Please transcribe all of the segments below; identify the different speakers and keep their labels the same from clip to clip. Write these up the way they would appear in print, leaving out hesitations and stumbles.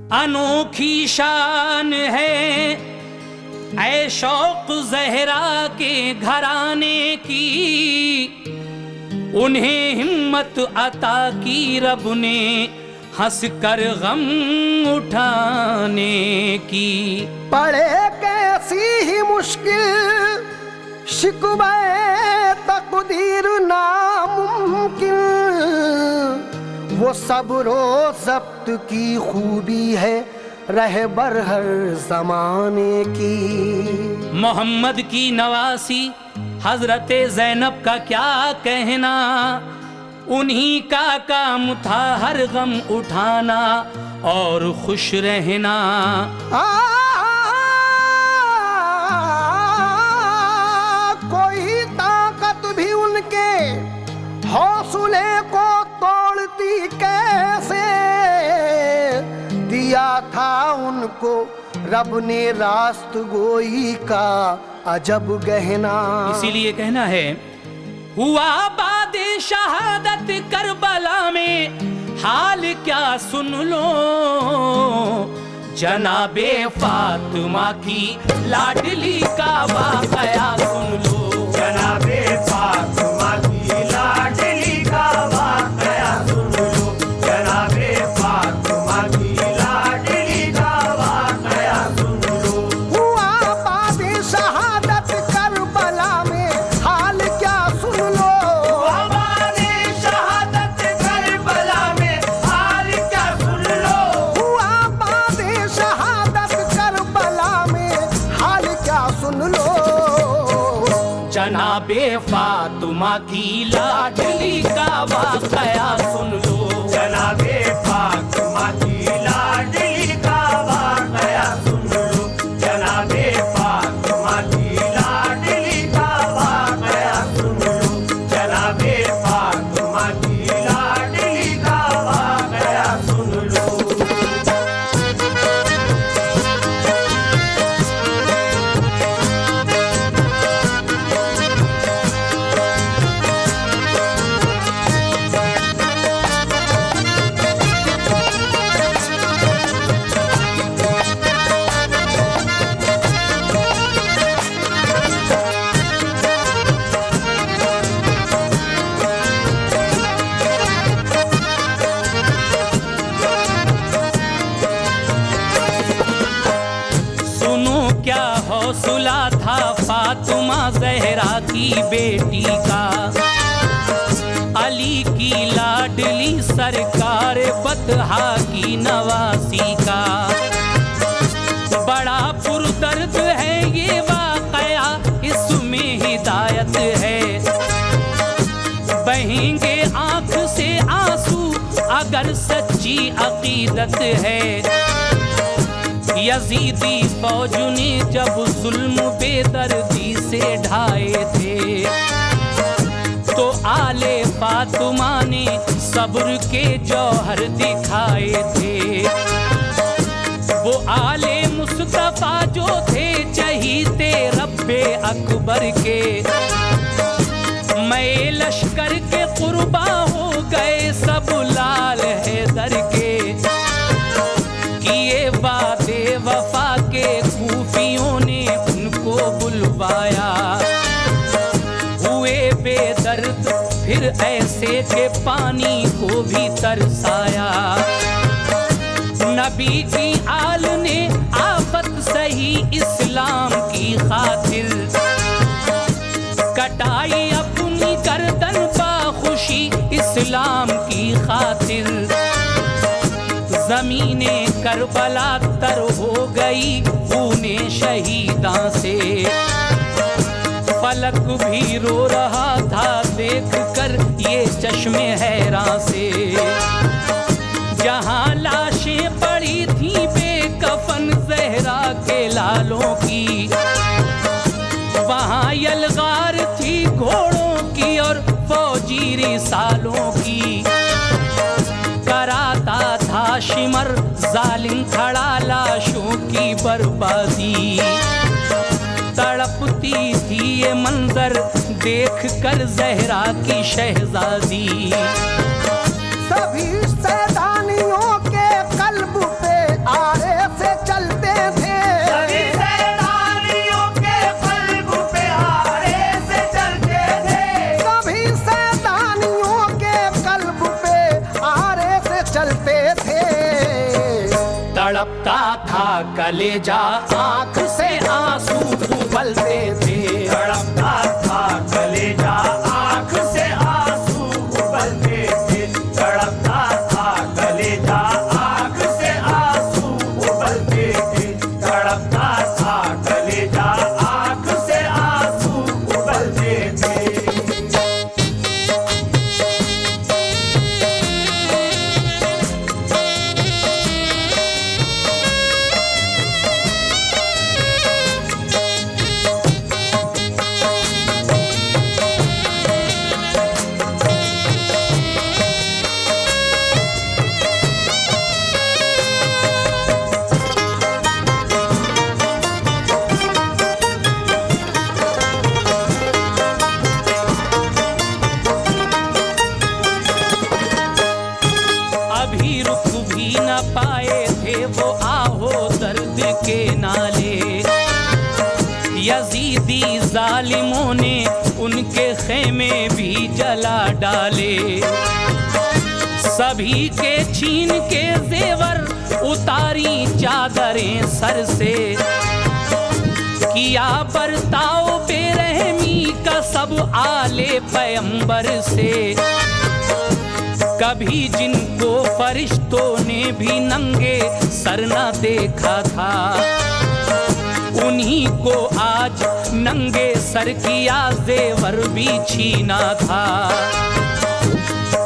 Speaker 1: अनोखी शान है ऐ शौक ज़हरा के घराने की, उन्हें हिम्मत अता की रब ने हंस कर गम उठाने की।
Speaker 2: पड़े कैसी ही मुश्किल शिकवे तकदीर नामुमकिन, वो सब्रो ज़ब्त की खूबी है रहबर हर ज़माने की।
Speaker 1: मोहम्मद की नवासी हजरत ज़ैनब का क्या कहना, उन्हीं का काम था हर गम उठाना और खुश रहना।
Speaker 2: कोई ताकत भी उनके हौसले को तोड़ती कैसे, दिया था उनको रब ने रास्त गोई का अजब गहना।
Speaker 1: इसीलिए कहना है, हुआ बादे शहादत करबला में हाल क्या सुन लो, जनाबे फातिमा की लाडली का वाकया सुन लो।
Speaker 3: जनाबे फातिमा की लाडली का वाकया सुन लो। जनाबे फातिमा की लाडली का वाकया सुन लो।
Speaker 2: हुआ बादे शहादत करबला में हाल क्या सुन लो।
Speaker 3: हुआ बादे शहादत करबला में हाल क्या सुन लो।
Speaker 2: हुआ बादे शहादत करबला में हाल क्या सुन लो।
Speaker 1: जनाबे फातिमा की लाडली का वाकया सुन लो।
Speaker 3: जनाबे फातिमा की लाडली का वाकया सुन लो। जनाबे फातिमा की लाडली का वाकया सुन लो। जनाबे फातिमा की लाडली का वाकया सुन लो।
Speaker 1: सुनो क्या हौसला था फातिमा ज़हरा की बेटी का, अली की लाडली सरकार बतहा की नवासी का। बड़ा पुरदर्द है ये वाकया, इसमें हिदायत है, बहेंगे आंख से आंसू अगर सच्ची अकीदत है। यजीदी फौज ने जब जुल्म बेदर्दी से ढाए थे, तो आले फातिमा ने सब्र के जौहर दिखाए थे। वो आले मुस्तफा जो थे चहीते रब्बे अकबर के, मैं लश्कर के कुर्बा हो गए सब लाल हैदर के। किए वादे वफा के खूफियों ने उनको बुलवाया, हुए बेदर्द फिर ऐसे के पानी को भी तरसाया। नबी की आल ने आफत सही इस्लाम की खातिर, कटाई अपनी गर्दन बाखुशी इस्लाम की खातिर। ज़मीने करबला तर हो गई खूने शहीदां से, फलक भी रो रहा था देख कर ये चश्मे हैरां से। जहां लाशें पड़ी थी बेकफन ज़हरा के लालों की, वहां यलगार थी घोड़ों की और फौजी रिसालों की। कराता था शिमर जालिम खड़ा लाशों की बर्बादी, तड़पती थी ये मंजर देख कर ज़हरा की शहजादी।
Speaker 2: सभी सैलानियों के कल्ब पे आ
Speaker 1: तड़पता था कलेजा, आंख से आंसू उबलते थे।
Speaker 3: तड़पता था कलेजा, आंख से आंसू उबलते थे। तड़पता था कलेजा, आंख से आंसू उबलते थे। तड़पता था कलेजा, आंख से आंसू उबलते थे।
Speaker 1: अभी रुक भी न पाए थे वो आहो दर्द के नाले। यजीदी जालिमों ने उनके खेमे भी जला डाले। सभी के छीन के जेवर उतारी चादरें सर से। किया बर्ताव बेरहमी का सब आले पैगंबर से। कभी जिनको फरिश्तों ने भी नंगे सर न देखा था, उन्हीं को आज नंगे सर किया जेवर भी छीना था।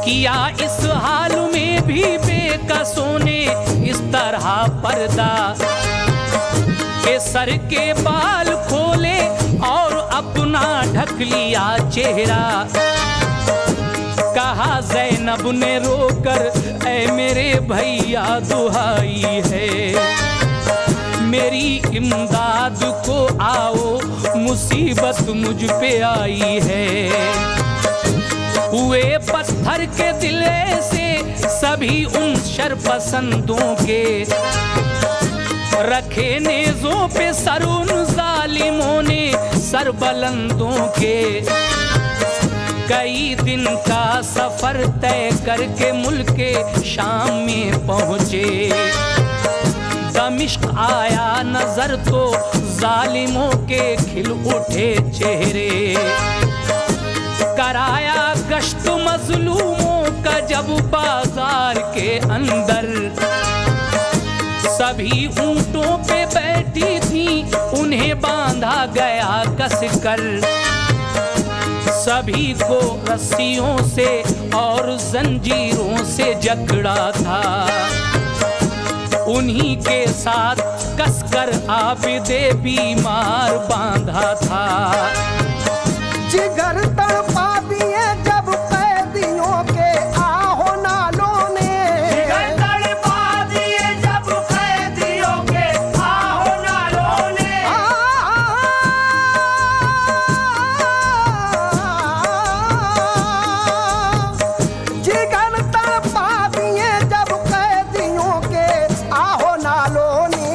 Speaker 1: किया इस हाल में भी बेकसों ने इस तरह पर्दा के सर के बाल खोले और अपना ढक लिया चेहरा। कहा ज़ैनब ने रोकर, ऐ मेरे भैया दुहाई है, मेरी इमदाद को आओ, मुसीबत मुझ पे आई है। हुए पत्थर के दिल से सभी उन शरपसंदों के। रखे नेज़ों पे सर उन जालिमों ने सरबलंदों के। कई दिन का सफर तय करके मुल्के शाम में पहुँचे। दमिश्क आया नजर तो जालिमों के खिल उठे चेहरे। कराया गश्त मजलूमों का जब बाजार के अंदर। सभी ऊंटों पे बैठी थी, उन्हें बांधा गया कसकर। सभी को रस्सियों से और जंजीरों से जकड़ा था। उन्हीं के साथ कसकर आबिदे बीमार बांधा था।
Speaker 2: जिगर तड़पा दिए जब कैदियों के आहो नालों ने।
Speaker 3: जिगर तड़पा दिए जब कैदियों के आहो नालों ने।
Speaker 2: जिगर तड़पा दिए जब कैदियों के आहो नालों ने।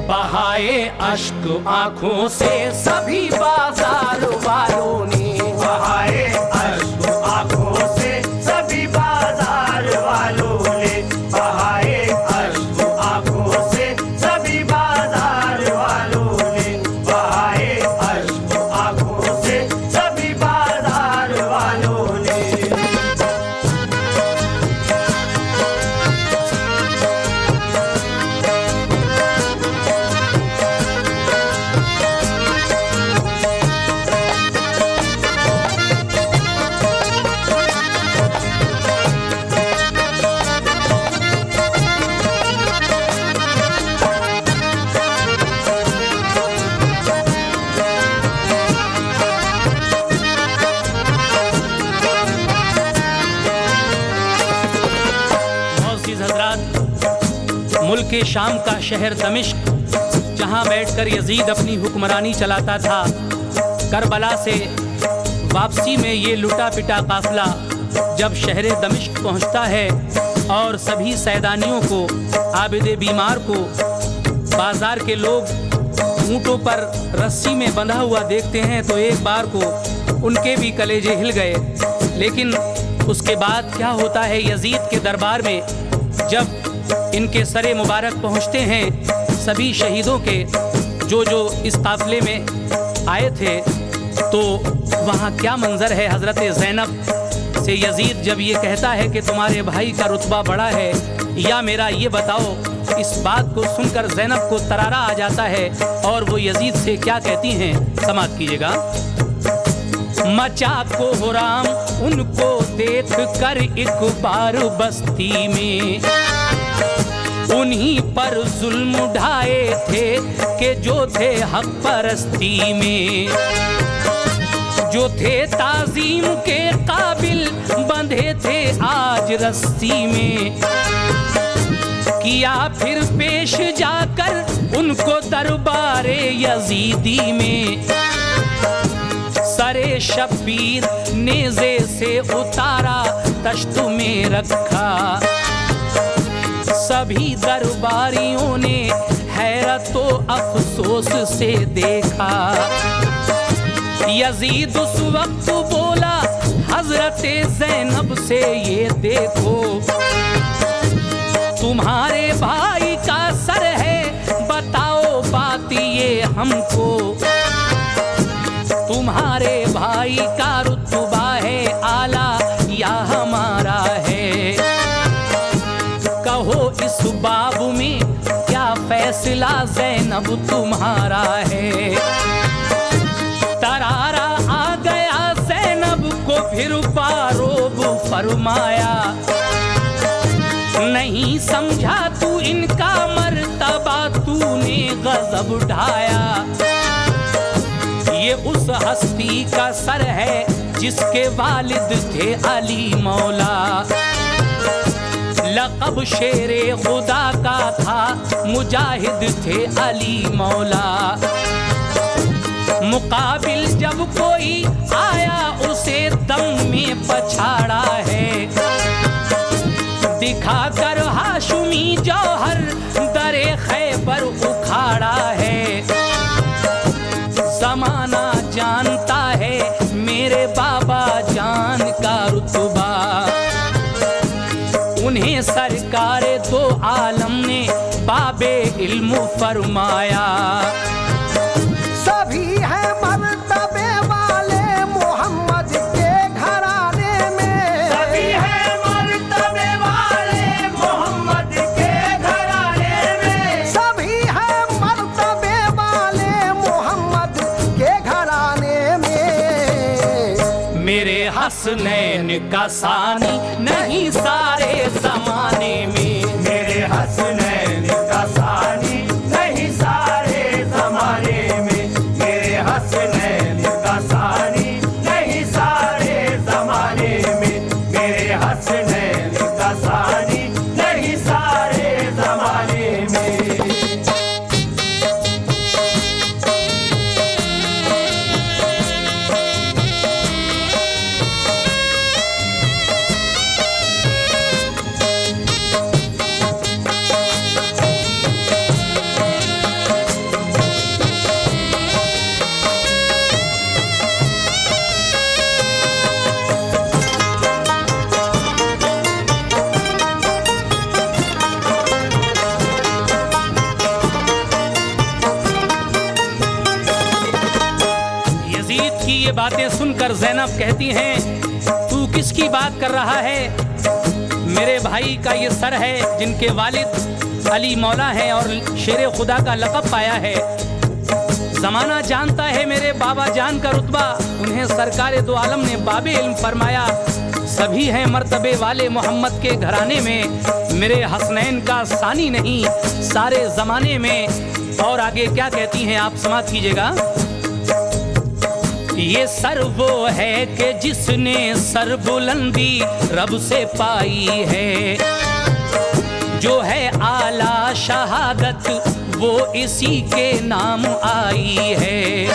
Speaker 1: बहाए अश्क आंखों से सभी बाजार वालों ने।
Speaker 3: बहाए अश्क आंखों से सभी बाजार वालों ने। बहाए अश्क आंखों से सभी बाजार वालों ने। बहाए अश्क आंखों से सभी बाजार वालों ने।
Speaker 1: मुल्क के शाम का शहर दमिश्क, जहां बैठकर यजीद अपनी हुक्मरानी चलाता था। करबला से वापसी में ये लुटा पिटा काफिला जब शहर दमिश्क पहुंचता है और सभी सैदानियों को, आबिदे बीमार को, बाजार के लोग ऊँटों पर रस्सी में बंधा हुआ देखते हैं तो एक बार को उनके भी कलेजे हिल गए। लेकिन उसके बाद क्या होता है, यजीद के दरबार में जब इनके सरे मुबारक पहुँचते हैं सभी शहीदों के जो इस काफिले में आए थे, तो वहाँ क्या मंजर है। हज़रत ज़ैनब से यजीद जब ये कहता है कि तुम्हारे भाई का रुतबा बड़ा है या मेरा, ये बताओ। इस बात को सुनकर ज़ैनब को तरारा आ जाता है और वो यजीद से क्या कहती हैं, समाअत कीजिएगा। मचा को हुराम उनको देख कर एक बार बस्ती में, उन्हीं पर जुल्म उठाए थे कि जो थे हक परस्ती में, जो थे ताजीम के काबिल बंधे थे आज रस्सी में। किया फिर पेश जाकर उनको दरबारे यजीदी में, सरे शब्बीर नेज़े से उतारा तश्त में रखा। सभी दरबारियों ने हैरत व अफसोस से देखा। यजीद उस वक्त बोला हजरत ज़ैनब से, ये देखो तुम्हारे भाई का सर है, बताओ बात ये हमको। तुम्हारे भाई का रुतबा है आला या हमारा है, कहो इस बाब में क्या फैसला ज़ैनब तुम्हारा है। तरारा आ गया ज़ैनब को फिर बारोब फरमाया, नहीं समझा तू इनका मर्तबा, तूने गज़ब उठाया। ये उस हस्ती का सर है जिसके वालिद थे अली मौला, लक़ब शेरे खुदा का था, मुजाहिद थे अली मौला। मुकाबिल जब कोई आया उसे दम में पछाड़ा है, दिखाकर हाशमी जौहर दरे खैबर उखाड़ा है। ज़माना जानता है मेरे बाबा जान का रुतबा, उन्हें सरकारे दो आलम ने बाबे इल्म फरमाया।
Speaker 2: सभी है मर्तबे वाले मोहम्मद के घराने में,
Speaker 3: सभी है मर्तबे वाले मोहम्मद के घराने में,
Speaker 2: सभी है मर्तबे वाले मोहम्मद के घराने में।
Speaker 1: मेरे हसनैन का सानी नहीं सारे ज़माने में,
Speaker 3: मेरे हसनैन का सानी नहीं सारे ज़माने में, मेरे हसनैन का सानी नहीं सारे ज़माने में, मेरे हसनैन का सानी नहीं सारे ज़माने में।
Speaker 1: ये बातें सुनकर ज़ैनब कहती हैं, तू किसकी बात कर रहा है। मेरे भाई का ये सर है जिनके वालिद अली मौला हैं और शेर खुदा का लक़ब पाया है। ज़माना जानता है मेरे बाबा जान का रुतबा, उन्हें सरकारे दो आलम ने बाबे इल्म फरमाया। सभी हैं मर्तबे वाले मोहम्मद के घराने में, मेरे हसनैन का सानी नहीं सारे ज़माने में। और आगे क्या कहती हैं आप समाअत कीजिएगा। ये सर वो है कि जिसने सर बुलंदी रब से पाई है, जो है आला शहादत वो इसी के नाम आई है।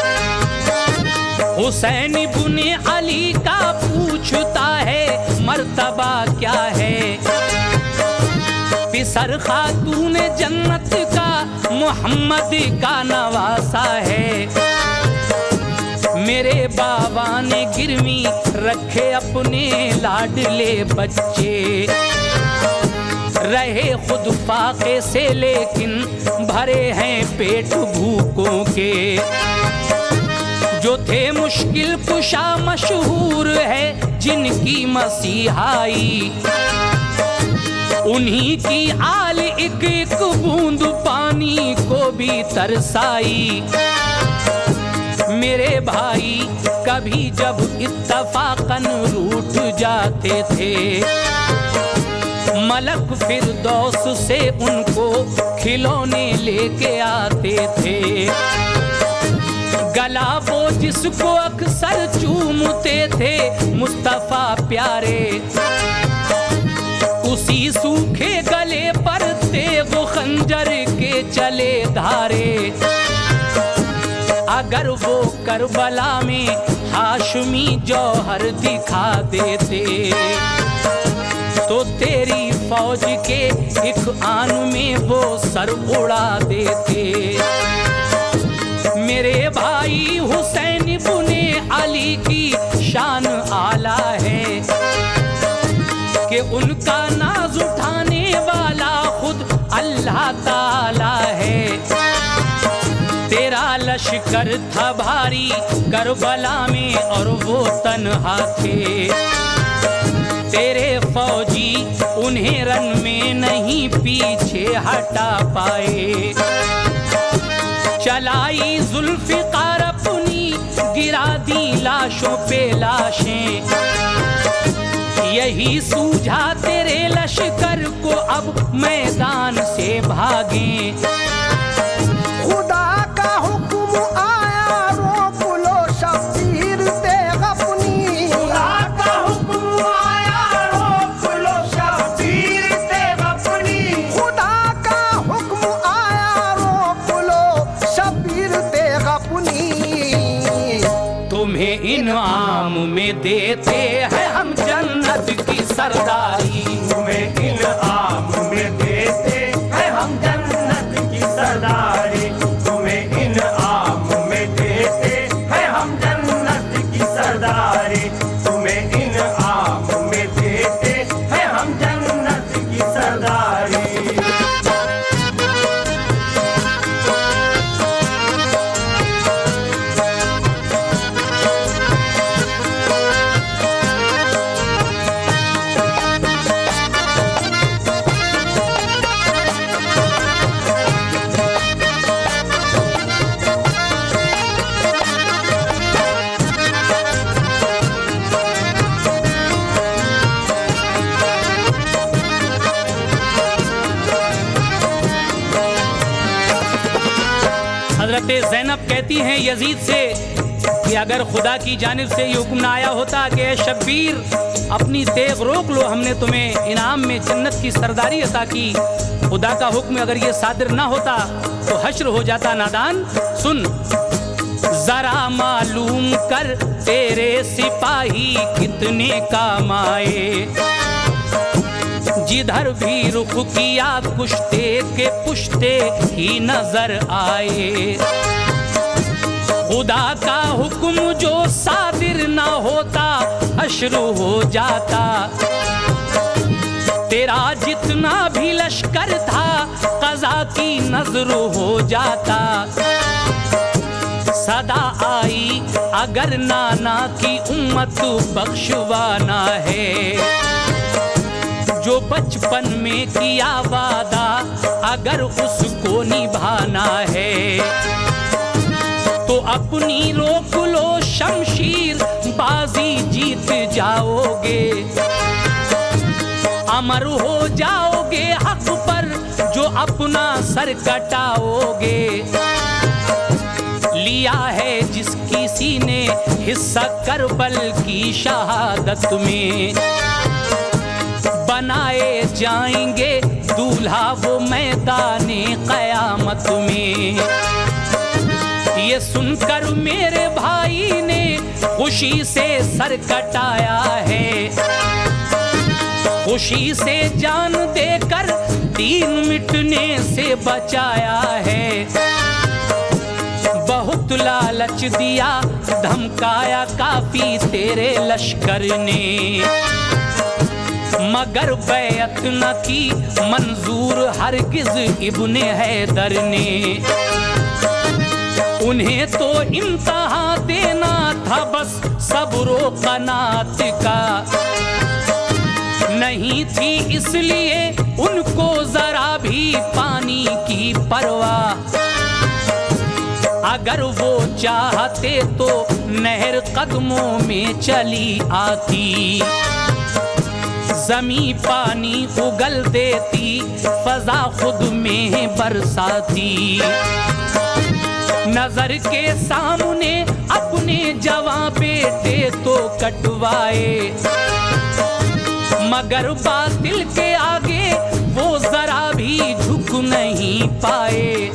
Speaker 1: हुसैन इब्ने अली का पूछता है मर्तबा क्या है, पिसर खातून जन्नत का मोहम्मद का नवासा है। मेरे बाबा ने गिरवी रखे अपने लाडले बच्चे, रहे खुद फाके से लेकिन भरे हैं पेट भूखों के। जो थे मुश्किल कुशा मशहूर है जिनकी मसीहाई, उन्हीं की आल एक एक बूंद पानी को भी तरसाई। मेरे भाई कभी जब इत्तफाकन रूठ जाते थे, मलक फिरदौस से उनको खिलौने लेके आते थे। गला वो जिसको अक्सर चूमते थे मुस्तफा प्यारे, उसी सूखे गले पर तेग खंजर के चले धारे। अगर वो करबला में हाशमी जौहर दिखा देते, तो तेरी फौज के एक आन में वो सर उड़ा देते। मेरे भाई हुसैन इब्ने अली की शान आला है कि उनका नाज उठाने वाला खुद अल्लाह ताला है। तेरा लश्कर था भारी करबला में और वो तन्हा थे। तेरे फौजी उन्हें रन में नहीं पीछे हटा पाए। चलाई जुल्फ़िकार अपनी गिरा दी लाशों पे लाशें, यही सूझा तेरे लश्कर को अब मैदान से भागें।
Speaker 2: खुदा का हुक्म आया रोक लो शब्बीर तेग अपनी।
Speaker 3: खुदा का हुक्म आया रोक लो शब्बीर तेग अपनी।
Speaker 2: खुदा का हुक्म आया रोक लो शब्बीर तेग अपनी।
Speaker 1: तुम्हें इनाम में देते हैं हम जन्नत की सरदारी।
Speaker 3: तुम्हें इनाम में देते हैं हम जन्नत की सरदारी। तुम्हें इनाम में देते हैं हम जन्नत की सरदारी। तुम्हें इनाम में देते हैं हम जन्नत की सरदारी।
Speaker 1: हजरत ज़ैनब कहती हैं यजीद से कि अगर खुदा की जानिब से ये हुक्म ना आया होता कि ए शब्बीर अपनी तेग रोक लो, हमने तुम्हें इनाम में जन्नत की सरदारी अता की। खुदा का हुक्म अगर ये सादिर ना होता तो हश्र हो जाता नादान। सुन, जरा मालूम कर तेरे सिपाही कितने काम आए। जिधर भी रुख किया कुश्ते के पुश्ते ही नजर आए। खुदा का हुक्म जो सादिर ना होता हश्र हो जाता। तेरा जितना भी लश्कर था कज़ा की नजर हो जाता। सदा आई अगर नाना की उम्मत बख्शवाना है। जो बचपन में किया वादा अगर उसको निभाना है, तो अपनी रोक लो शमशीर बाजी जीत जाओगे। अमर हो जाओगे हक पर जो अपना सर कटाओगे। लिया है जिस किसी ने हिस्सा करबल की शहादत में, बनाए जाएंगे दूल्हा वो मैदाने क़यामत में। ये सुनकर मेरे भाई ने खुशी से सर कटाया है। खुशी से जान देकर दीन मिटने से बचाया है। बहुत लालच दिया धमकाया काफी तेरे लश्कर ने। मगर बैअत न की मंजूर हरगिज इब्ने हैदर ने। उन्हें तो इम्तिहा देना था बस सब्रो कनात का, नहीं थी इसलिए उनको जरा भी पानी की परवाह। अगर वो चाहते तो नहर कदमों में चली आती, जमी पानी उगल देती, फजा खुद में बरसाती। नजर के सामने अपने जवां बेटे तो कटवाए, मगर बातिल के आगे वो जरा भी झुक नहीं पाए।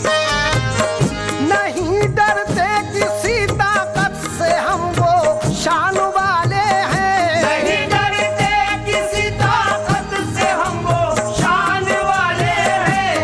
Speaker 2: नहीं डरते किसी ताकत से हम वो शान वाले हैं,
Speaker 3: नहीं डरते किसी ताकत से हम वो शान वाले हैं।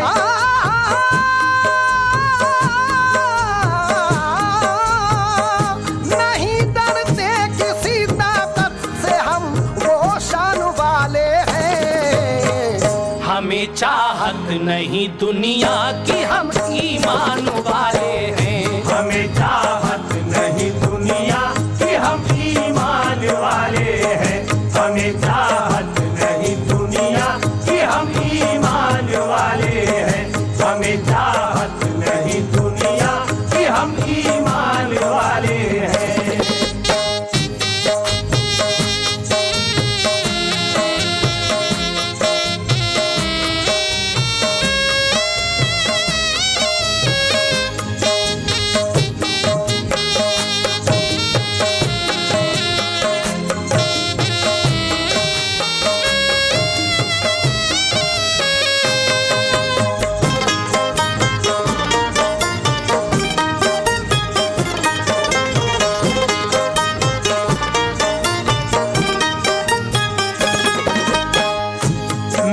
Speaker 2: नहीं डरते किसी ताकत से हम वो शान वाले हैं।
Speaker 1: हमें चाहत नहीं दुनिया की, हम ईमान वाले हैं।
Speaker 3: हमें चाहत नहीं दुनिया की, हम ईमान वाले हैं। हमें चाहत नहीं दुनिया की, हम ईमान वाले हैं। हमें चाहत नहीं दुनिया की, हम ईमान वाले हैं।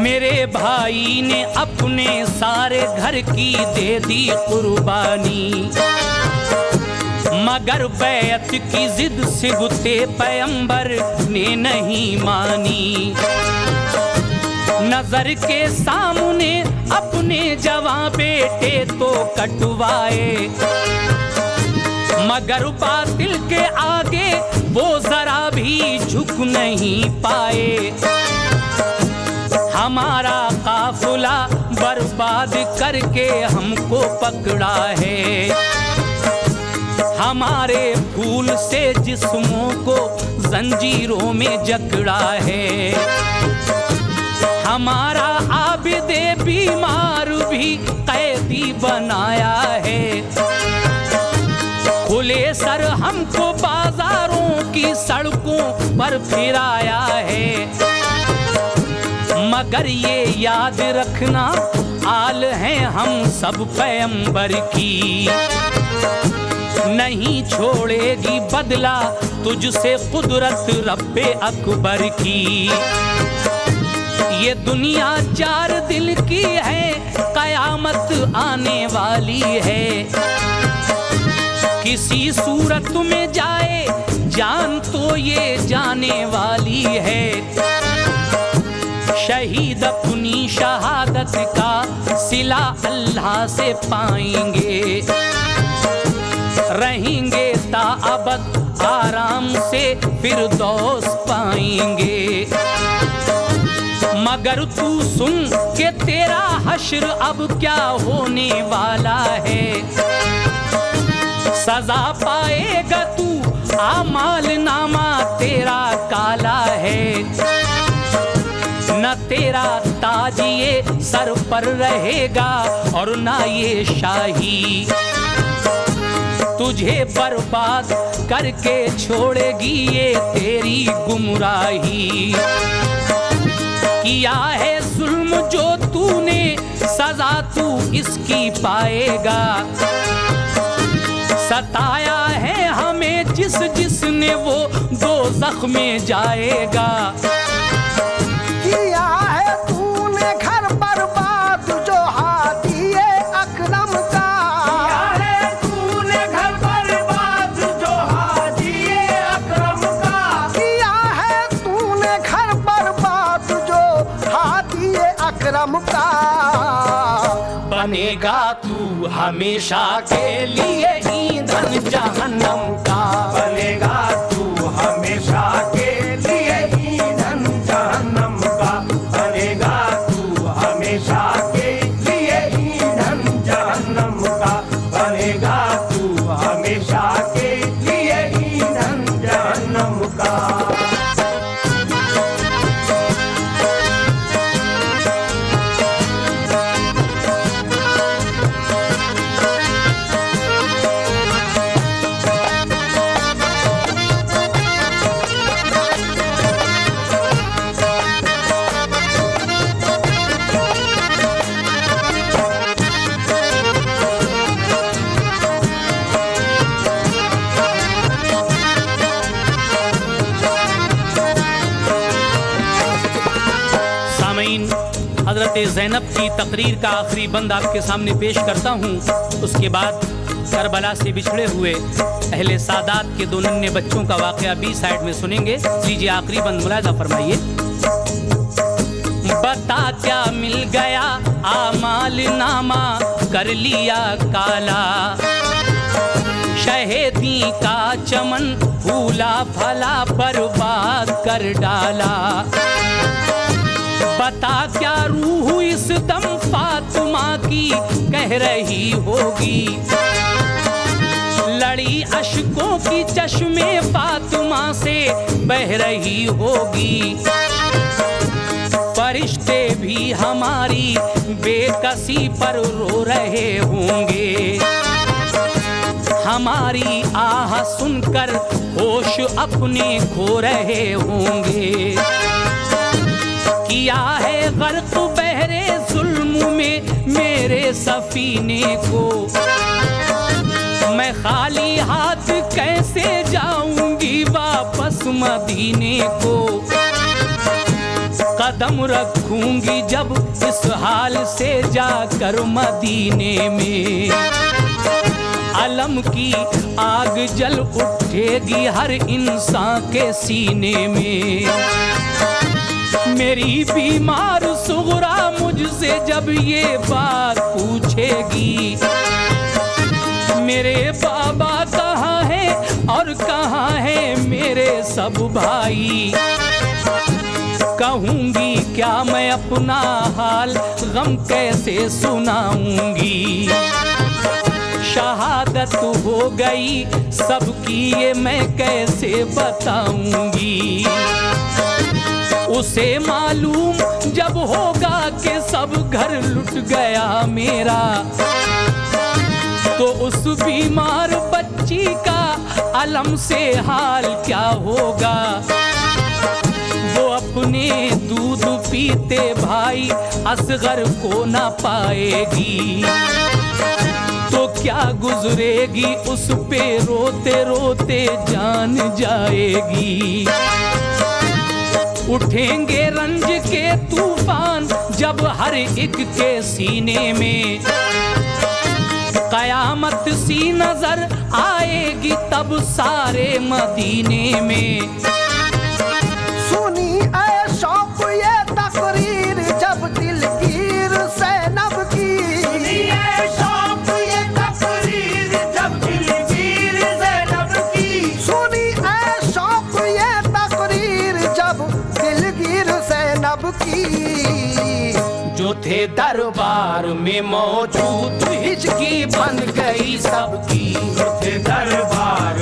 Speaker 1: मेरे भाई ने अपने सारे घर की दे दी कुर्बानी, मगर बैत की जिद सिबते पैगंबर ने नहीं मानी। नजर के सामने अपने जवां बेटे तो कटवाए, मगर बातिल के आगे वो जरा भी झुक नहीं पाए। हमारा काफिला बर्बाद करके हमको पकड़ा है, हमारे फूल से जिस्मों को जंजीरों में जकड़ा है। हमारा आबिदे बीमार भी कैदी बनाया है, खुले सर हमको बाजारों की सड़कों पर फिराया है। मगर ये याद रखना आल हैं हम सब पैगंबर की, नहीं छोड़ेगी बदला तुझसे कुदरत रब्बे अकबर की। ये दुनिया चार दिल की है, कयामत आने वाली है। किसी सूरत में जाए जान तो ये जाने वाली है। शहीद अपनी शहादत का सिला अल्लाह से पाएंगे, रहेंगे ताअबद आराम से फिरदौस पाएंगे। मगर तू सुन के तेरा हश्र अब क्या होने वाला है। सजा पाएगा तू, आमाल नामा तेरा काला है। न तेरा ताज ये सर पर रहेगा और ना ये शाही, तुझे बर्बाद करके छोड़ेगी ये तेरी गुमराही। किया है जुल्म जो तूने, सजा तू इसकी पाएगा। सताया है हमें जिसने वो दोज़ख में जाएगा।
Speaker 2: किया है तूने घर बर्बाद जो हादिए अकरम का।
Speaker 3: किया है तूने घर बर्बाद जो हादिए अकरम का।
Speaker 2: किया है तूने घर बर्बाद जो अकरम का।
Speaker 1: बनेगा तू हमेशा के लिए ईंधन जहन्नम का।
Speaker 3: बनेगा तू हमेशा के लिए ईंधन जहन्नम का। बनेगा तू हमेशा के लिए ईंधन जहन्नम का। बनेगा तू हमेशा के लिए ईंधन जहन्नम का।
Speaker 1: हज़रत ज़ैनब की तकरीर का आखिरी बंद आपके सामने पेश करता हूँ। उसके बाद करबला से बिछड़े हुए अहले सादात के दो नन्हे बच्चों का वाक़या बी साइड में सुनेंगे। लीजिए आखिरी बंद मुलाज़ा फरमाइए। बता क्या मिल गया आमाल नामा कर लिया काला, शहीदी का चमन फूला फला बर्बाद कर डाला। बता क्या रूह इस दम फातिमा की कह रही होगी, लड़ी अश्कों की चश्मे फातिमा से बह रही होगी। फरिश्ते भी हमारी बेकसी पर रो रहे होंगे, हमारी आह सुनकर होश अपने खो रहे होंगे। किया है गर्क बहरे जुल्म में मेरे सफीने को, मैं खाली हाथ कैसे जाऊंगी वापस मदीने को। कदम रखूंगी जब इस हाल से जाकर मदीने में, अलम की आग जल उठेगी हर इंसान के सीने में। मेरी बीमार सुगरा मुझसे जब ये बात पूछेगी, मेरे बाबा कहाँ हैं और कहाँ हैं मेरे सब भाई। कहूँगी क्या मैं अपना हाल गम कैसे सुनाऊंगी। शहादत हो गई सबकी ये मैं कैसे बताऊंगी। उसे मालूम जब होगा कि सब घर लुट गया मेरा, तो उस बीमार बच्ची का अलम से हाल क्या होगा। वो अपने दूध पीते भाई असगर को ना पाएगी, तो क्या गुजरेगी उस पे रोते रोते जान जाएगी। उठेंगे रंज के तूफान जब हर एक के सीने में, कयामत सी नजर आएगी तब सारे मदीने में।
Speaker 2: सुनी ऐ शौक ये तकरीर जब दिलगीर ज़ैनब की,
Speaker 3: सुनी ऐ शौक ये तकरीर जब दिलगीर ज़ैनब की।
Speaker 2: सुनी ऐ शौक ये तकरीर जब दिलगीर ज़ैनब की।
Speaker 1: जो थे दरबार में मौजूद हिचकी बन गई सबकी,
Speaker 3: जो थे दरबार